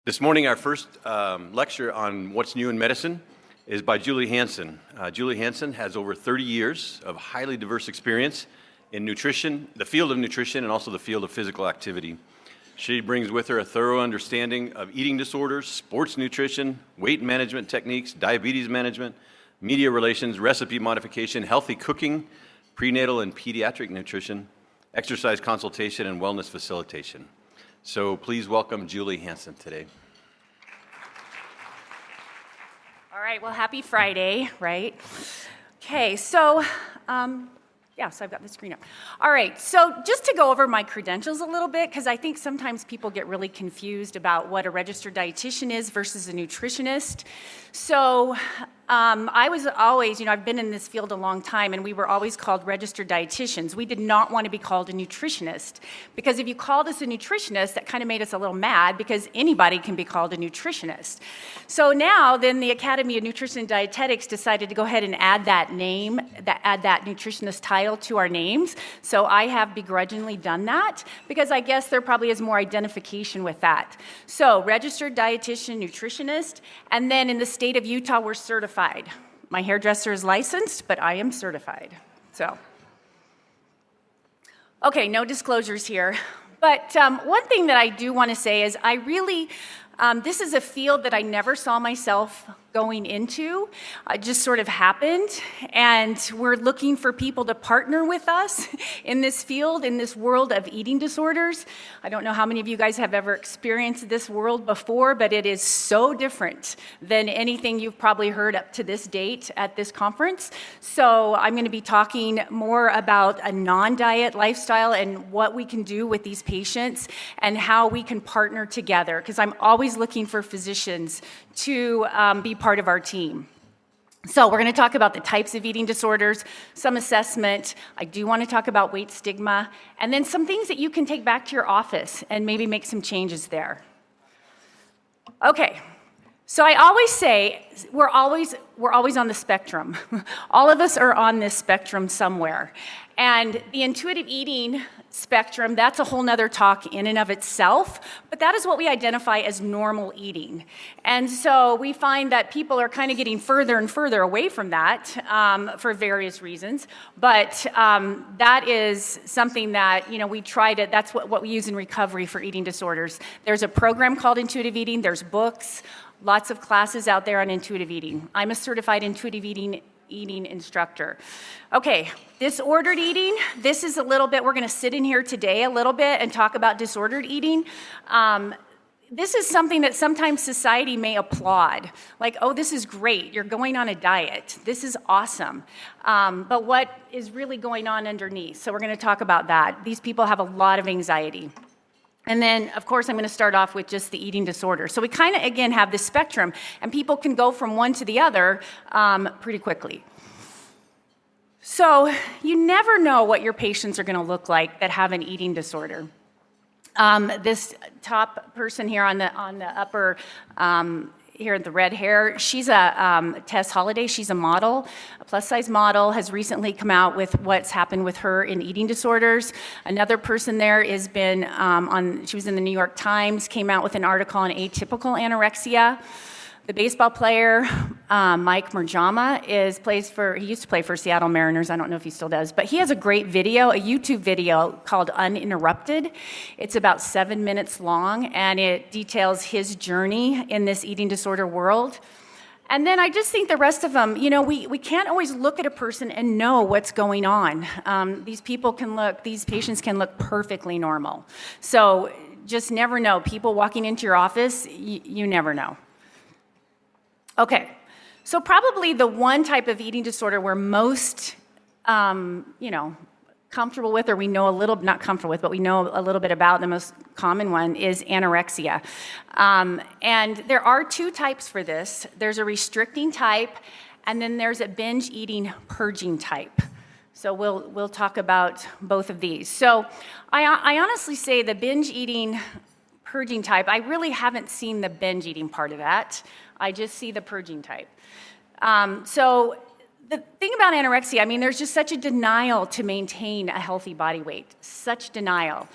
This morning, our first lecture on what's new in medicine is by Julie Hansen. Julie Hansen has over 30 years of highly diverse experience in nutrition, the field of nutrition, and also the field of physical activity. She brings with her a thorough understanding of eating disorders, sports nutrition, weight management techniques, diabetes management, media relations, recipe modification, healthy cooking, prenatal and pediatric nutrition, exercise consultation, and wellness facilitation. So please welcome Julie Hansen today. All right, well, happy Friday, right? Okay, so so I've got the screen up. All right, so just to go over my credentials a little bit, because I think sometimes people get really confused about what a registered dietitian is versus a nutritionist. So I was always, I've been in this field a long time, and we were always called registered dietitians. We did not want to be called a nutritionist, because if you called us a nutritionist, that kind of made us a little mad, because anybody can be called a nutritionist. So now, then the Academy of Nutrition and Dietetics decided to go ahead and add that name, add that nutritionist title to our names. So I have begrudgingly done that, because I guess there probably is more identification with that. So registered dietitian, nutritionist, and then in the state of Utah, we're certified. My hairdresser is licensed, but I am certified. So, okay, no disclosures here. But one thing that I do want to say is I really, this is a field that I never saw myself going into. It just sort of happened, and we're looking for people to partner with us in this field, in this world of eating disorders. I don't know how many of you guys have ever experienced this world before, but it is so different than anything you've probably heard up to this date at this conference. So I'm going to be talking more about a non-diet lifestyle and what we can do with these patients and how we can partner together, because I'm always looking for physicians to be part of our team. So we're going to talk about the types of eating disorders, some assessment. I do want to talk about weight stigma, and then some things that you can take back to your office and maybe make some changes there. Okay, so I always say we're always on the spectrum. All of us are on this spectrum somewhere. And the intuitive eating spectrum, that's a whole nother talk in and of itself, but that is what we identify as normal eating. And so we find that people are kind of getting further and further away from that for various reasons, but that is something that, we try to, that's what we use in recovery for eating disorders. There's a program called Intuitive Eating, there's books, lots of classes out there on intuitive eating. I'm a certified intuitive eating instructor. Okay, disordered eating, this is a little bit, we're going to sit in here today a little bit and talk about disordered eating. This is something that sometimes society may applaud, like, oh, this is great, you're going on a diet, this is awesome. But what is really going on underneath? So we're going to talk about that. These people have a lot of anxiety. And then, of course, I'm going to start off with just the eating disorder. So we kind of, again, have this spectrum, and people can go from one to the other pretty quickly. So you never know what your patients are going to look like that have an eating disorder. This top person here on the upper here, the red hair, she's a Tess Holliday. She's a model, a plus-size model, has recently come out with what's happened with her in eating disorders. Another person there has been she was in the New York Times, came out with an article on atypical anorexia. The baseball player, Mike Murjama, he used to play for Seattle Mariners. I don't know if he still does, but he has a great video, a YouTube video called Uninterrupted. It's about 7 minutes long, and it details his journey in this eating disorder world. And then I just think the rest of them, we can't always look at a person and know what's going on. These patients can look perfectly normal. So just never know. People walking into your office, you never know. Okay, so probably the one type of eating disorder we're most, comfortable with, or we know not comfortable with, but we know a little bit about, the most common one is anorexia. And there are two types for this. There's a restricting type, and then there's a binge eating purging type. So we'll talk about both of these. So I honestly say the binge eating purging type, I really haven't seen the binge eating part of that. I just see the purging type. So the thing about anorexia, there's just such a denial to maintain a healthy body weight, such denial.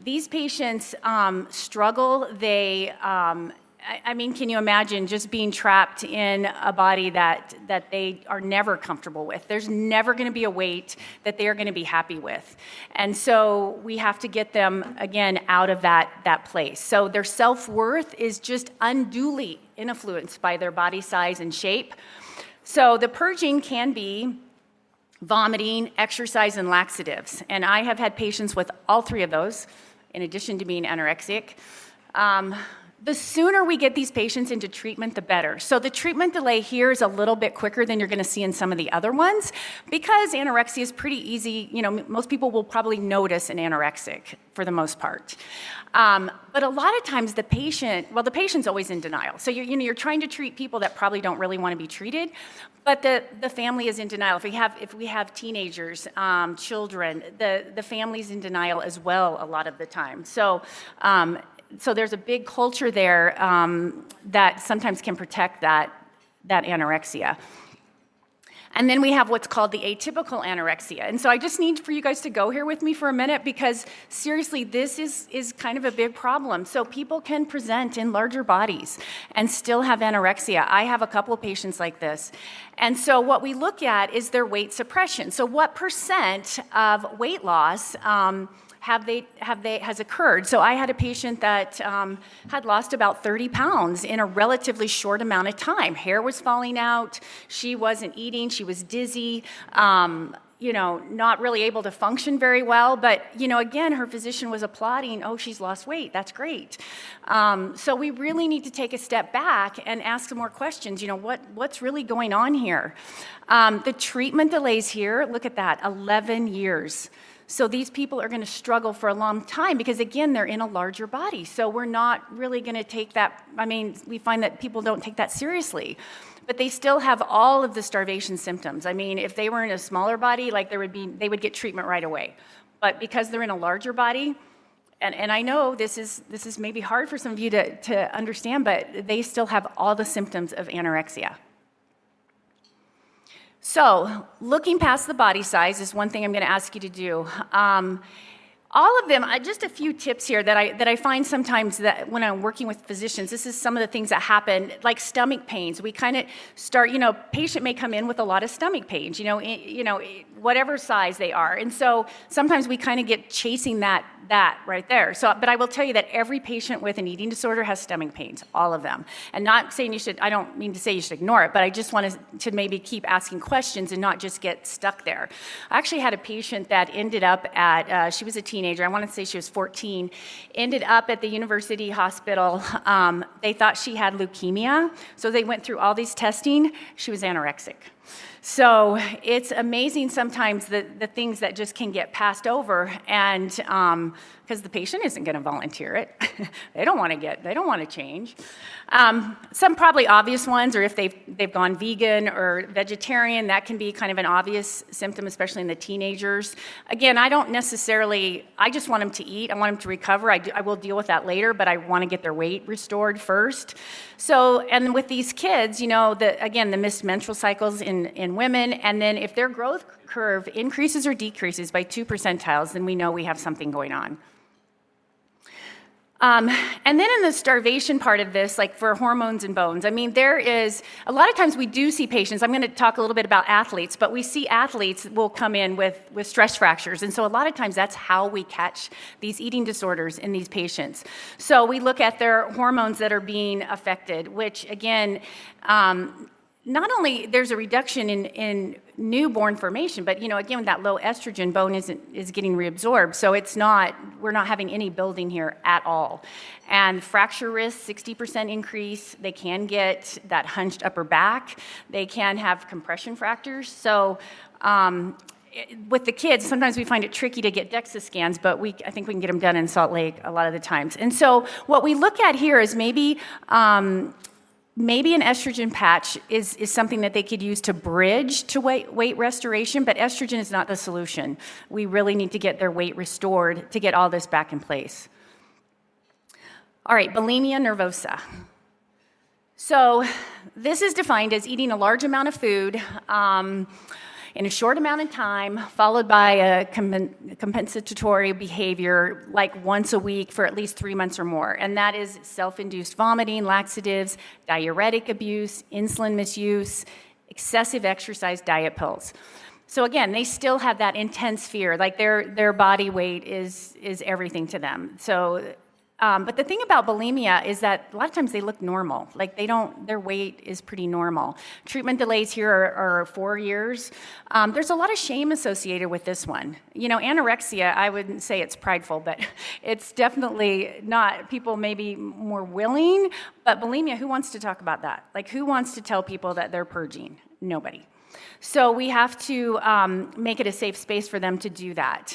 These patients struggle. They I mean, can you imagine just being trapped in a body that they are never comfortable with? There's never going to be a weight that they are going to be happy with. And so we have to get them, again, out of that place. So their self-worth is just unduly influenced by their body size and shape. So the purging can be vomiting, exercise, and laxatives. And I have had patients with all three of those, in addition to being anorexic. The sooner we get these patients into treatment, the better. So the treatment delay here is a little bit quicker than you're going to see in some of the other ones because anorexia is pretty easy. You know, most people will probably notice an anorexic for the most part. But a lot of times the patient's always in denial. So you're trying to treat people that probably don't really want to be treated, but the family is in denial. If we have teenagers, children, the family's in denial as well a lot of the time. So there's a big culture there that sometimes can protect that anorexia. And then we have what's called the atypical anorexia. And so I just need for you guys to go here with me for a minute because seriously, this is kind of a big problem. So people can present in larger bodies and still have anorexia. I have a couple of patients like this. And so what we look at is their weight suppression. So what percent of weight loss has occurred. So I had a patient that had lost about 30 pounds in a relatively short amount of time. Hair was falling out. She wasn't eating. She was dizzy. Not really able to function very well. But, again, her physician was applauding, oh, she's lost weight. That's great. So we really need to take a step back and ask some more questions. What's really going on here? The treatment delays here, look at that, 11 years. So these people are going to struggle for a long time because, again, they're in a larger body. So we're not really going to take that. I mean, we find that people don't take that seriously. But they still have all of the starvation symptoms. I mean, if they were in a smaller body, they would get treatment right away. But because they're in a larger body, and I know this is maybe hard for some of you to understand, but they still have all the symptoms of anorexia. So, looking past the body size is one thing I'm going to ask you to do. All of them, just a few tips here that I find sometimes that when I'm working with physicians, this is some of the things that happen, like stomach pains. We kind of start, patient may come in with a lot of stomach pains, whatever size they are. And so sometimes we kind of get chasing that right there. But I will tell you that every patient with an eating disorder has stomach pains, all of them. And not saying I don't mean to say you should ignore it, but I just wanted to maybe keep asking questions and not just get stuck there. I actually had a patient that ended up she was a teenager, I want to say she was 14, ended up at the university hospital. They thought she had leukemia, so they went through all these testing. She was anorexic. So it's amazing sometimes the things that just can get passed over, and because the patient isn't going to volunteer it, they don't want to change. Some probably obvious ones, or if they've gone vegan or vegetarian, that can be kind of an obvious symptom, especially in the teenagers. Again, I just want them to eat. I want them to recover. I will deal with that later, but I want to get their weight restored first. So, and with these kids, the missed menstrual cycles in women, and then if their growth curve increases or decreases by 2 percentiles, then we know we have something going on. And then in the starvation part of this, like for hormones and bones, I mean, there is, a lot of times we do see patients, I'm going to talk a little bit about athletes, but we see athletes will come in with stress fractures. And so a lot of times that's how we catch these eating disorders in these patients. So we look at their hormones that are being affected, which again, not only there's a reduction in newborn formation, but again with that low estrogen, bone is getting reabsorbed, so we're not having any building here at all. And fracture risk, 60% increase. They can get that hunched upper back. They can have compression fractures. So with the kids, sometimes we find it tricky to get DEXA scans, but I think we can get them done in Salt Lake a lot of the times. And so what we look at here is maybe an estrogen patch is something that they could use to bridge to weight restoration, but estrogen is not the solution. We really need to get their weight restored to get all this back in place. All right, bulimia nervosa. So this is defined as eating a large amount of food, in a short amount of time, followed by a compensatory behavior like once a week for at least 3 months or more. And that is self-induced vomiting, laxatives, diuretic abuse, insulin misuse, excessive exercise, diet pills. So again, they still have that intense fear, like their body weight is everything to them. So, but the thing about bulimia is that a lot of times they look normal, like their weight is pretty normal. Treatment delays here are 4 years. There's a lot of shame associated with this one. You know, anorexia, I wouldn't say it's prideful, but it's definitely not. People may be more willing, but bulimia, who wants to talk about that? Like, who wants to tell people that they're purging? Nobody. So we have to make it a safe space for them to do that.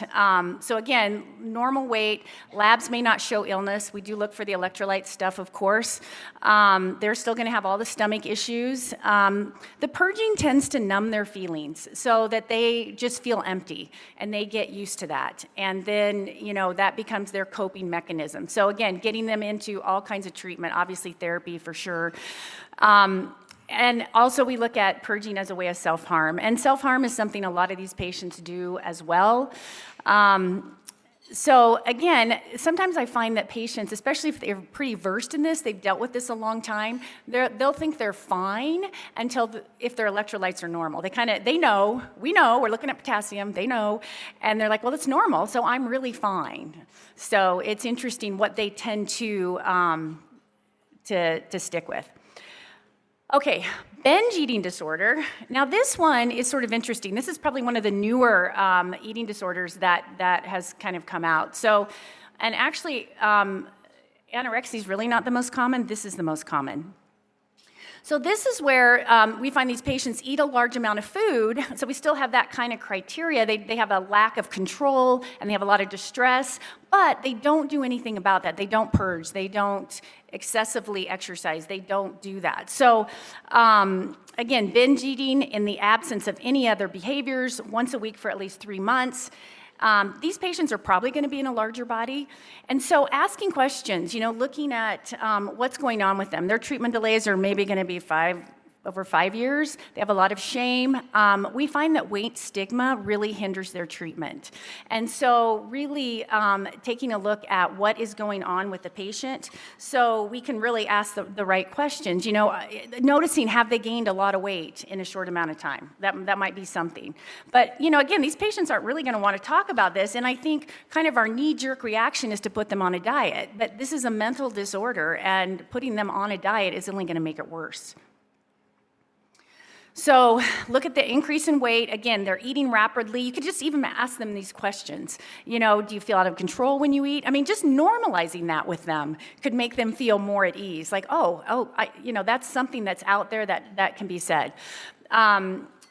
So again, normal weight, labs may not show illness. We do look for the electrolyte stuff, of course. They're still going to have all the stomach issues. The purging tends to numb their feelings so that they just feel empty, and they get used to that. And then, you know, that becomes their coping mechanism. So again, getting them into all kinds of treatment, obviously therapy for sure. And also we look at purging as a way of self-harm. And self-harm is something a lot of these patients do as well. So again, sometimes I find that patients, especially if they're pretty versed in this, they've dealt with this a long time, they'll think they're fine if their electrolytes are normal. We know, we're looking at potassium, they know, and they're like, well, it's normal, so I'm really fine. So it's interesting what they tend to stick with. Okay, binge eating disorder. Now this one is sort of interesting. This is probably one of the newer eating disorders that has kind of come out. So, and actually, anorexia is really not the most common. This is the most common. So this is where we find these patients eat a large amount of food, so we still have that kind of criteria. They have a lack of control, and they have a lot of distress, but they don't do anything about that. They don't purge. They don't excessively exercise. They don't do that. So again, binge eating in the absence of any other behaviors, once a week for at least 3 months. These patients are probably going to be in a larger body. And so asking questions, you know, looking at what's going on with them. Their treatment delays are maybe going to be over 5 years. They have a lot of shame. We find that weight stigma really hinders their treatment. And so really taking a look at what is going on with the patient so we can really ask the right questions. You know, noticing, have they gained a lot of weight in a short amount of time? That might be something. But, you know, again, these patients aren't really going to want to talk about this. And I think kind of our knee-jerk reaction is to put them on a diet. But this is a mental disorder, and putting them on a diet is only going to make it worse. So look at the increase in weight. Again, they're eating rapidly. You could just even ask them these questions. You know, do you feel out of control when you eat? I mean, just normalizing that with them could make them feel more at ease. Like, you know, that's something that's out there that can be said.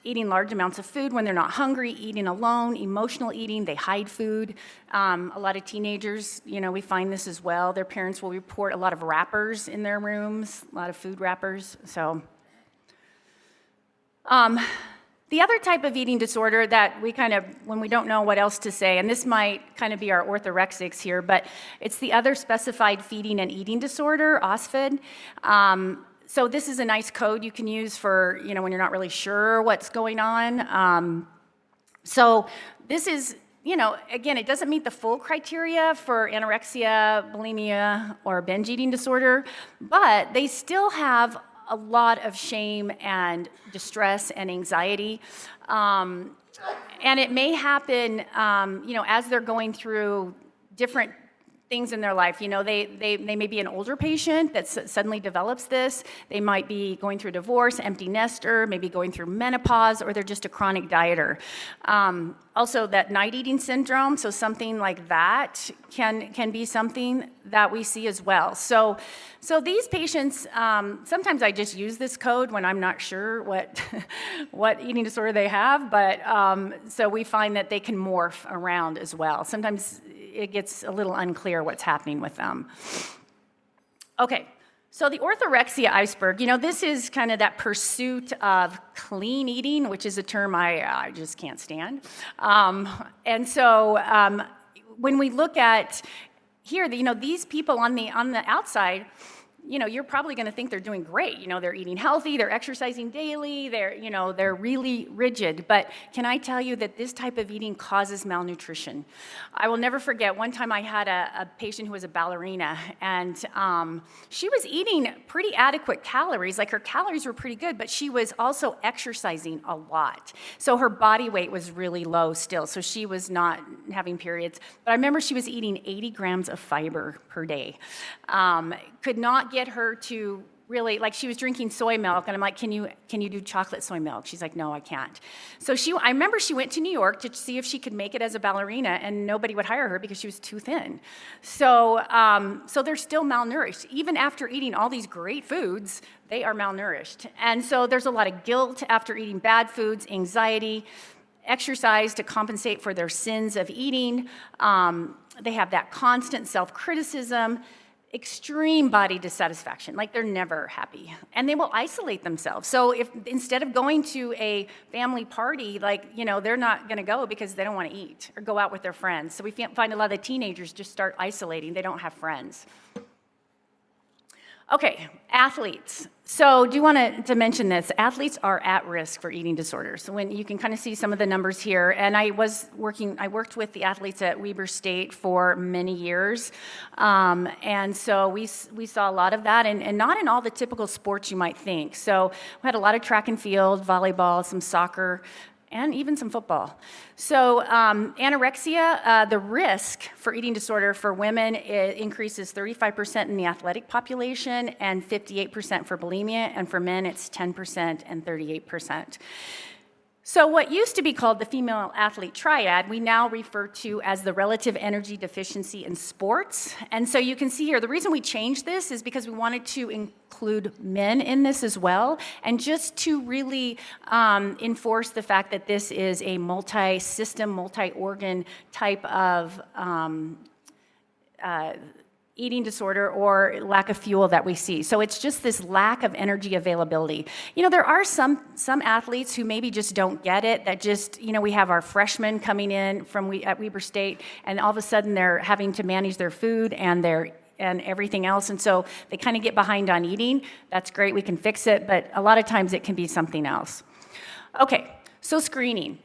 Eating large amounts of food when they're not hungry, eating alone, emotional eating, they hide food. A lot of teenagers, you know, we find this as well. Their parents will report a lot of wrappers in their rooms, a lot of food wrappers, so... The other type of eating disorder that we kind of, when we don't know what else to say, and this might kind of be our orthorexics here, but it's the other specified feeding and eating disorder, OSFED. So this is a nice code you can use for, you know, when you're not really sure what's going on. So this is, you know, again, it doesn't meet the full criteria for anorexia, bulimia, or binge eating disorder, but they still have a lot of shame and distress and anxiety. And it may happen, you know, as they're going through different things in their life. You know, they may be an older patient that suddenly develops this. They might be going through divorce, empty nester, maybe going through menopause, or they're just a chronic dieter. Also, that night eating syndrome, so something like that can be something that we see as well. So these patients, sometimes I just use this code when I'm not sure what eating disorder they have, but so we find that they can morph around as well. Sometimes it gets a little unclear what's happening with them. Okay, so the orthorexia iceberg, you know, this is kind of that pursuit of clean eating, which is a term I just can't stand. And so when we look at here, you know, these people on the outside, you're probably going to think they're doing great. They're eating healthy, they're exercising daily, they're really rigid. But can I tell you that this type of eating causes malnutrition? I will never forget one time I had a patient who was a ballerina, and she was eating pretty adequate calories. Like her calories were pretty good, but she was also exercising a lot. So her body weight was really low still, so she was not having periods. But I remember she was eating 80 grams of fiber per day. Could not get her to really, like, she was drinking soy milk, and I'm like, can you do chocolate soy milk? She's like, no, I can't. So I remember she went to New York to see if she could make it as a ballerina, and nobody would hire her because she was too thin. So they're still malnourished. Even after eating all these great foods, they are malnourished. And so there's a lot of guilt after eating bad foods, anxiety, exercise to compensate for their sins of eating. They have that constant self-criticism, extreme body dissatisfaction, like they're never happy, and they will isolate themselves. So if instead of going to a family party, they're not going to go because they don't want to eat or go out with their friends. So we find a lot of the teenagers just start isolating. They don't have friends. Okay, athletes. So do want to mention this. Athletes are at risk for eating disorders. So when you can kind of see some of the numbers here, and I worked with the athletes at Weber State for many years, and so we saw a lot of that, and not in all the typical sports you might think. So we had a lot of track and field, volleyball, some soccer, and even some football. So anorexia, the risk for eating disorder for women increases 35% in the athletic population and 58% for bulimia, and for men it's 10% and 38%. So what used to be called the female athlete triad, we now refer to as the relative energy deficiency in sports. And so you can see here, the reason we changed this is because we wanted to include men in this as well, and just to really enforce the fact that this is a multi-system, multi-organ type of eating disorder or lack of fuel that we see. So it's just this lack of energy availability. There are some athletes who maybe just don't get it, that just, we have our freshmen coming in at Weber State, and all of a sudden they're having to manage their food and everything else, and so they kind of get behind on eating. That's great, we can fix it, but a lot of times it can be something else. Okay, so screening.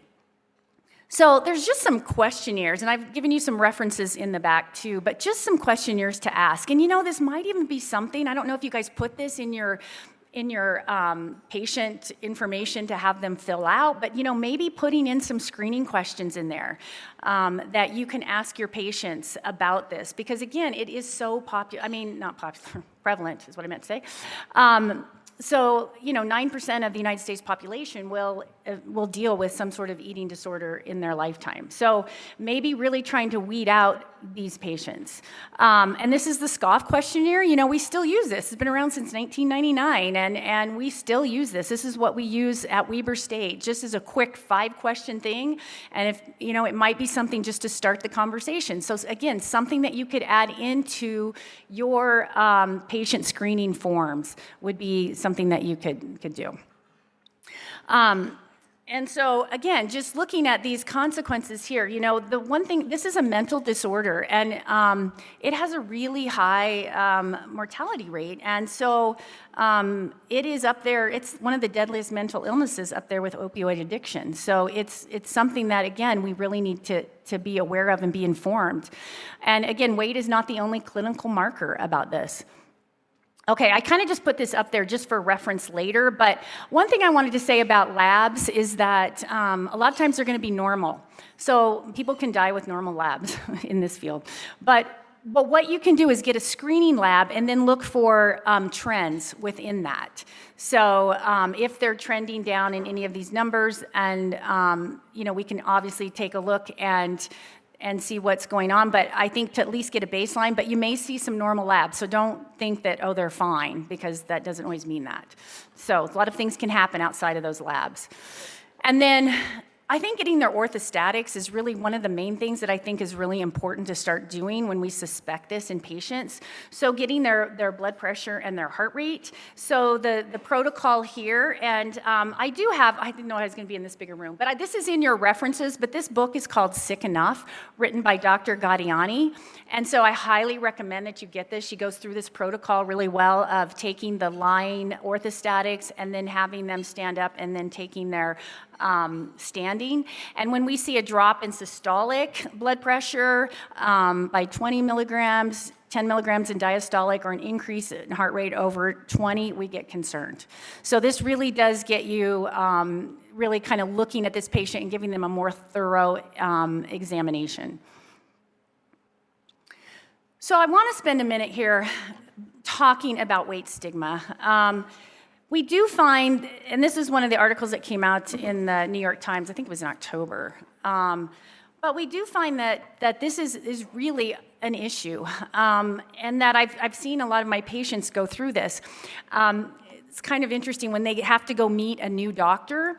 So there's just some questionnaires, and I've given you some references in the back too, but just some questionnaires to ask. And this might even be something, I don't know if you guys put this in your patient information to have them fill out, but maybe putting in some screening questions in there that you can ask your patients about this, because again, it is so prevalent is what I meant to say. So 9% of the United States population will deal with some sort of eating disorder in their lifetime. So maybe really trying to weed out these patients. And this is the SCOFF questionnaire. We still use this. It's been around since 1999, and we still use this. This is what we use at Weber State, just as a quick 5-question thing. And if it might be something just to start the conversation. So again, something that you could add into your patient screening forms would be something that you could do. And so, again, just looking at these consequences here, the one thing, this is a mental disorder, and it has a really high mortality rate. And so it is up there, it's one of the deadliest mental illnesses up there with opioid addiction. So it's something that, again, we really need to be aware of and be informed. And again, weight is not the only clinical marker about this. Okay, I kind of just put this up there just for reference later, but one thing I wanted to say about labs is that a lot of times they're going to be normal. So people can die with normal labs in this field. But what you can do is get a screening lab and then look for trends within that. So if they're trending down in any of these numbers, and we can obviously take a look and see what's going on, but I think to at least get a baseline, but you may see some normal labs, so don't think that, they're fine, because that doesn't always mean that. So a lot of things can happen outside of those labs. And then I think getting their orthostatics is really one of the main things that I think is really important to start doing when we suspect this in patients. So getting their blood pressure and their heart rate. So the protocol here, and I didn't know I was going to be in this bigger room, but this is in your references, but this book is called Sick Enough, written by Dr. Gaudiani. And so I highly recommend that you get this. She goes through this protocol really well of taking the lying orthostatics and then having them stand up and then taking their standing. And when we see a drop in systolic blood pressure by 20 milligrams, 10 milligrams in diastolic, or an increase in heart rate over 20, we get concerned. So this really does get you really kind of looking at this patient and giving them a more thorough examination. So I want to spend a minute here talking about weight stigma. We do find, and this is one of the articles that came out in the New York Times, I think it was in October, but we do find that this is really an issue, and that I've seen a lot of my patients go through this. It's kind of interesting when they have to go meet a new doctor.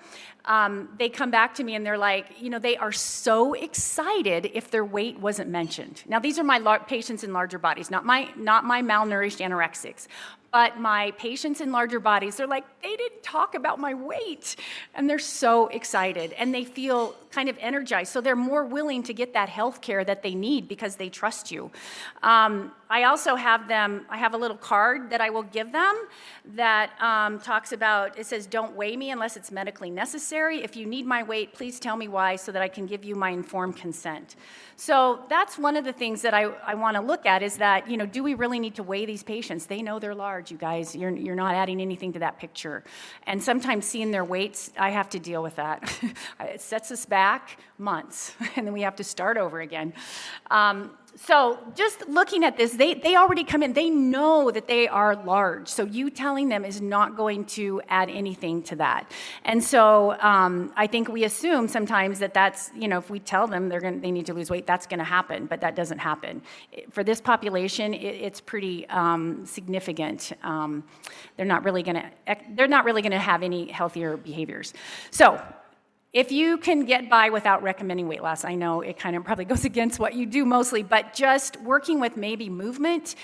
They come back to me and they're like, they are so excited if their weight wasn't mentioned. Now, these are my patients in larger bodies, not my malnourished anorexics. But my patients in larger bodies, they're like, they didn't talk about my weight. And they're so excited. And they feel kind of energized. So they're more willing to get that health care that they need because they trust you. I also have I have a little card that I will give them that talks about, it says, don't weigh me unless it's medically necessary. If you need my weight, please tell me why so that I can give you my informed consent. So that's one of the things that I want to look at is that, do we really need to weigh these patients? They know they're large, you guys. You're not adding anything to that picture. And sometimes seeing their weights, I have to deal with that. It sets us back months, and then we have to start over again. So just looking at this, they already come in. They know that they are large. So you telling them is not going to add anything to that. And so I think we assume sometimes that's, if we tell them they need to lose weight, that's going to happen. But that doesn't happen. For this population, it's pretty significant. They're not really going to have any healthier behaviors. So if you can get by without recommending weight loss, I know it kind of probably goes against what you do mostly, but just working with maybe movement,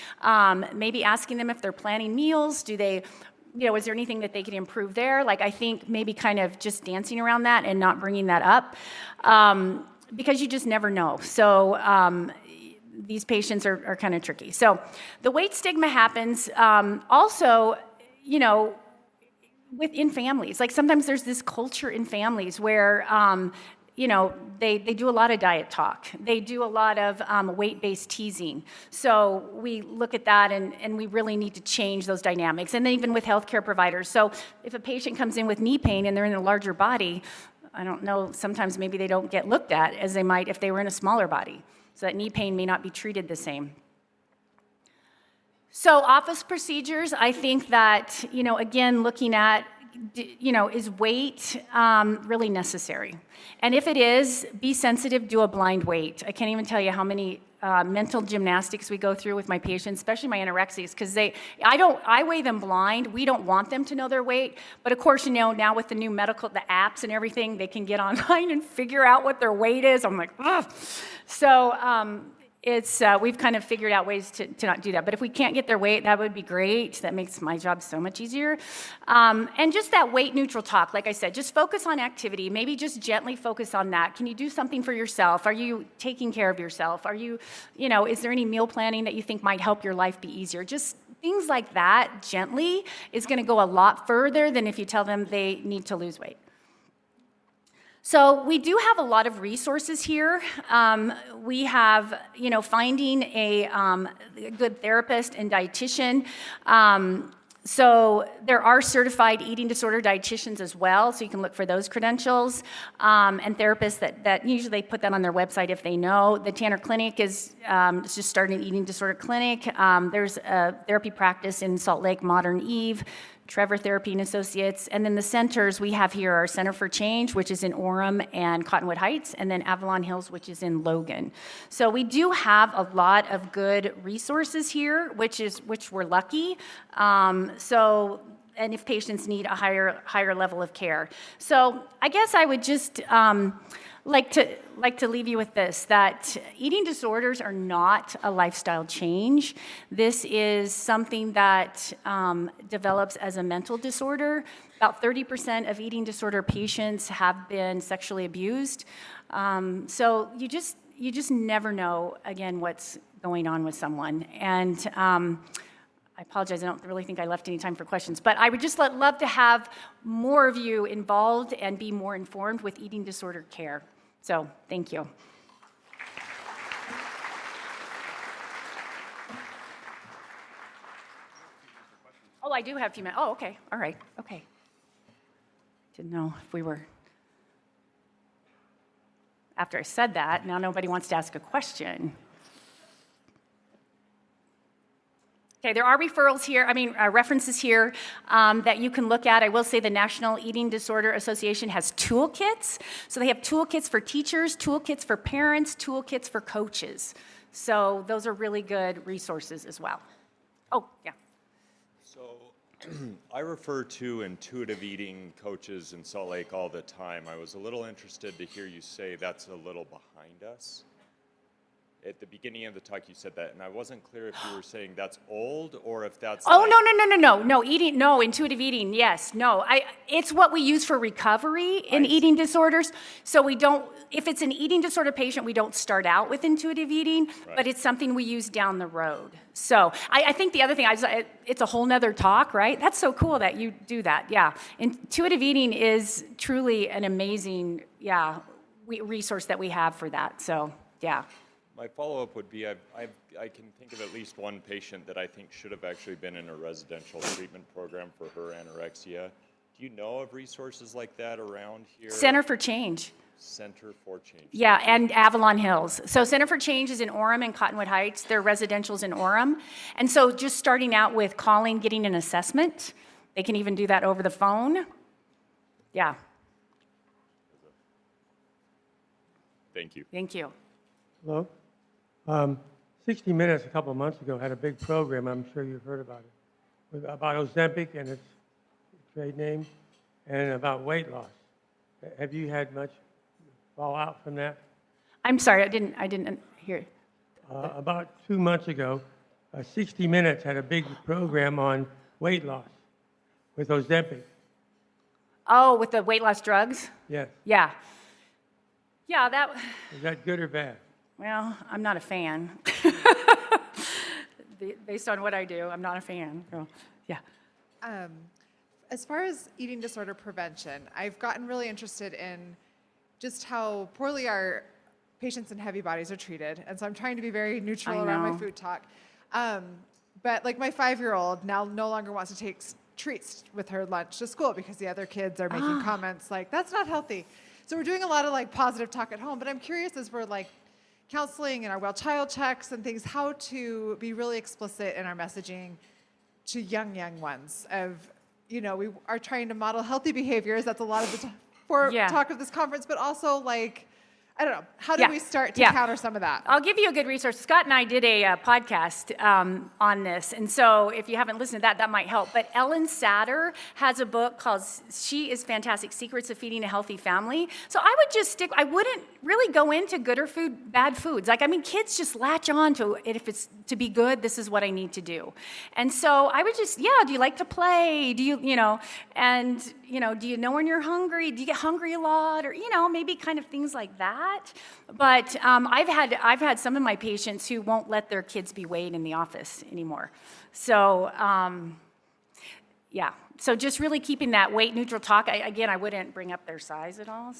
maybe asking them if they're planning meals, is there anything that they could improve there? I think maybe kind of just dancing around that and not bringing that up, because you just never know. So these patients are kind of tricky. So the weight stigma happens also, within families. Sometimes there's this culture in families where, they do a lot of diet talk. They do a lot of weight-based teasing. So we look at that and we really need to change those dynamics. And then even with healthcare providers. So if a patient comes in with knee pain and they're in a larger body, I don't know, sometimes maybe they don't get looked at as they might if they were in a smaller body. So that knee pain may not be treated the same. So office procedures, I think that, again, looking at, is weight really necessary? And if it is, be sensitive, do a blind weight. I can't even tell you how many mental gymnastics we go through with my patients, especially my anorexics, because I weigh them blind. We don't want them to know their weight. But of course, now with the new the apps and everything, they can get online and figure out what their weight is. I'm like, ugh. So, we've kind of figured out ways to not do that. But if we can't get their weight, that would be great. That makes my job so much easier. And just that weight neutral talk, like I said, just focus on activity. Maybe just gently focus on that. Can you do something for yourself? Are you taking care of yourself? Are you, is there any meal planning that you think might help your life be easier? Just things like that gently is going to go a lot further than if you tell them they need to lose weight. So we do have a lot of resources here. We have, finding a good therapist and dietitian. So there are certified eating disorder dietitians as well, so you can look for those credentials. And therapists that usually they put that on their website if they know. The Tanner Clinic is just starting an eating disorder clinic. There's a therapy practice in Salt Lake, Modern Eve, Trevor Therapy and Associates. And then the centers we have here are Center for Change, which is in Orem and Cottonwood Heights, and then Avalon Hills, which is in Logan. So we do have a lot of good resources here, which we're lucky. and if patients need a higher level of care. So I guess I would just like to leave you with this, that eating disorders are not a lifestyle change. This is something that develops as a mental disorder. About 30% of eating disorder patients have been sexually abused. So you just never know, again, what's going on with someone. And I apologize, I don't really think I left any time for questions, but I would just love to have more of you involved and be more informed with eating disorder care. So, thank you. Oh, I do have a few minutes. Oh, okay, all right, okay. Didn't know if we were... After I said that, now nobody wants to ask a question. Okay, there are referrals here, references here that you can look at. I will say the National Eating Disorder Association has toolkits. So they have toolkits for teachers, toolkits for parents, toolkits for coaches. So those are really good resources as well. Oh, yeah. So I refer to intuitive eating coaches in Salt Lake all the time. I was a little interested to hear you say that's a little behind us. At the beginning of the talk, you said that, and I wasn't clear if you were saying that's old or if that's. Oh, no, intuitive eating, yes, no. It's what we use for recovery in eating disorders. So we don't, if it's an eating disorder patient, we don't start out with intuitive eating, but it's something we use down the road. So I think the other thing, it's a whole nother talk, right? That's so cool that you do that, yeah. Intuitive eating is truly an amazing, resource that we have for that, so, yeah. My follow-up would be, I can think of at least one patient that I think should have actually been in a residential treatment program for her anorexia. Do you know of resources like that around here? Center for Change. Center for Change. Yeah, and Avalon Hills. So Center for Change is in Orem and Cottonwood Heights. Their residential's in Orem. And so just starting out with calling, getting an assessment. They can even do that over the phone. Yeah. Thank you. Thank you. Hello. 60 Minutes a couple of months ago had a big program, I'm sure you've heard about it, about Ozempic and its trade name, and about weight loss. Have you had much fallout from that? I'm sorry, I didn't hear. About 2 months ago, 60 Minutes had a big program on weight loss with Ozempic. Oh, with the weight loss drugs? Yes. Yeah. Yeah, that... Is that good or bad? Well, I'm not a fan. Based on what I do, I'm not a fan. So, yeah. As far as eating disorder prevention, I've gotten really interested in just how poorly our patients in heavy bodies are treated. And so I'm trying to be very neutral around my food talk. But like my 5-year-old now no longer wants to take treats with her lunch to school because the other kids are making comments like, that's not healthy. So we're doing a lot of like positive talk at home, but I'm curious as we're like counseling and our well child checks and things, how to be really explicit in our messaging to young ones of, we are trying to model healthy behaviors. That's a lot of the talk of this conference, but also like, I don't know, how do we start to counter some of that? I'll give you a good resource. Scott and I did a podcast on this, and so if you haven't listened to that, that might help. But Ellen Satter has a book called, she is fantastic, Secrets of Feeding a Healthy Family. So I would just I wouldn't really go into good or bad foods. Kids just latch on to it. If it's to be good, this is what I need to do. And so I would just, do you like to play? Do you, do you know when you're hungry? Do you get hungry a lot? Or, maybe kind of things like that. But I've had some of my patients who won't let their kids be weighed in the office anymore. So, so just really keeping that weight neutral talk. I wouldn't bring up their size at all.